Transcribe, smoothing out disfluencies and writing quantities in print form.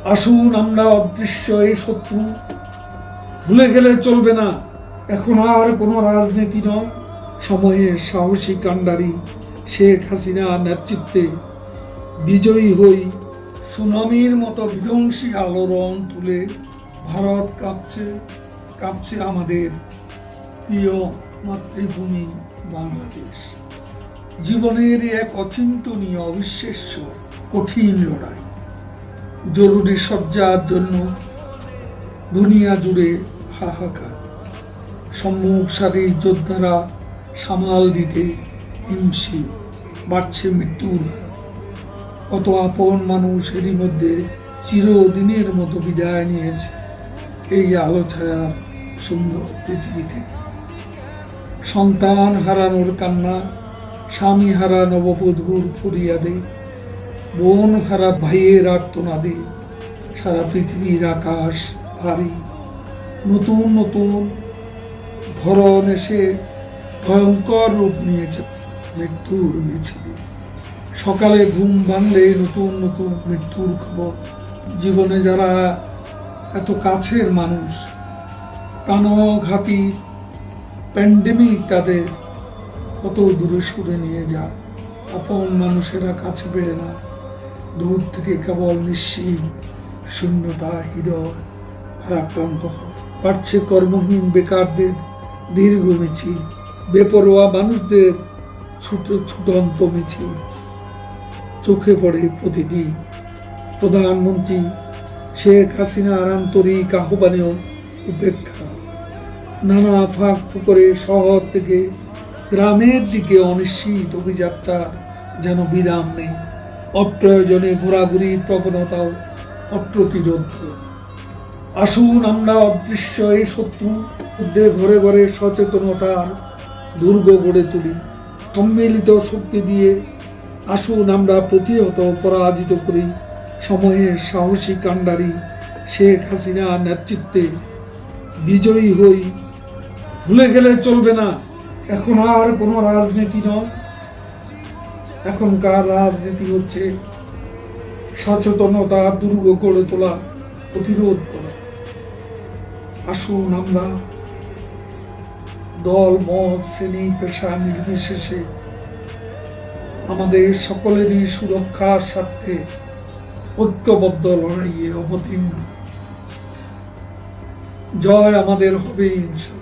আসুন আমরা অদৃশ্য এই শত্রু ভুলে গেলে চলবে না। এখন আর কোনো রাজনীতি নয়, সময়ের সাহসী কাণ্ডারি শেখ হাসিনা নেতৃত্বে বিজয়ী হই। সুনামির মতো বিধ্বংসী আলোড়ন তুলে ভারত কাঁপছে, কাঁপছে আমাদের প্রিয় মাতৃভূমি বাংলাদেশ। জীবনের এক অচিন্তনীয় অবিশ্বাস্য কঠিন লড়াই। জরুরি সজ্জার জন্য দুনিয়া জুড়ে হাহাকার। সম্মুখ সারির যোদ্ধারা সামাল দিতে হিমশিম, বাড়ছে মৃত্যুর হার। কত আপন মানুষ এরই মধ্যে চিরদিনের মতো বিদায় নিয়েছে এই আলো ছায়ার সুন্দর পৃথিবী থেকে। সন্তান হারানোর কান্না, স্বামী হারা নববধূর ফরিয়াদে, বোন হারা ভাইয়ের আর্তনাদে সারা পৃথিবীর আকাশ ভারী। নতুন নতুন ধরন এসে ভয়ঙ্কর রূপ নিয়েছে মৃত্যুর মিছিলে। সকালে ঘুম ভাঙলে নতুন নতুন মৃত্যুর খবর। জীবনে যারা এত কাছের মানুষ, প্রাণঘাতী প্যান্ডেমিক তাদের কত দূরে সরে নিয়ে যায়। আপন মানুষেরা কাছে পেড়ে না, দূর থেকে কেবল নিশ্চিত শূন্যতা, হৃদয় ভারাক্রান্ত হয়। বাড়ছে কর্মহীন বেকারদের দীর্ঘ মিছিল, বেপরোয়া মানুষদের ছুটন্ত মিছিল। চোখে পড়ে প্রতিদিন প্রধানমন্ত্রী শেখ হাসিনার আন্তরিক আহ্বানেও উপেক্ষা। নানা ফাঁক করে শহর থেকে গ্রামের দিকে অনিশ্চিত অভিযাত্রার যেন বিরাম নেই। অপ্রয়োজনে ঘোরাঘুরির প্রবণতাও অপ্রতিরোধ্য। আসুন আমরা অদৃশ্য এই শত্রু মধ্যে ঘরে ঘরে সচেতনতার দুর্গ গড়ে তুলি। সম্মিলিত শক্তি দিয়ে আসুন আমরা প্রতিহত পরাজিত করি সময়ের সাহসী কাণ্ডারি শেখ হাসিনা নেতৃত্বে বিজয়ী হই। ভুলে গেলে চলবে না, এখন আর কোনো রাজনীতি নয়, এখনকার রাজনীতি হচ্ছে সচেতনতা দুর্গ গড়ে তোলা, প্রতিরোধ করা। আসুন আমরা দল, মত, শ্রেণী, পেশা নির্বিশেষে আমাদের সকলেরই সুরক্ষার স্বার্থে ঐক্যবদ্ধ লড়াইয়ে অবতীর্ণ। জয় আমাদের হবে ইনশাআল্লাহ।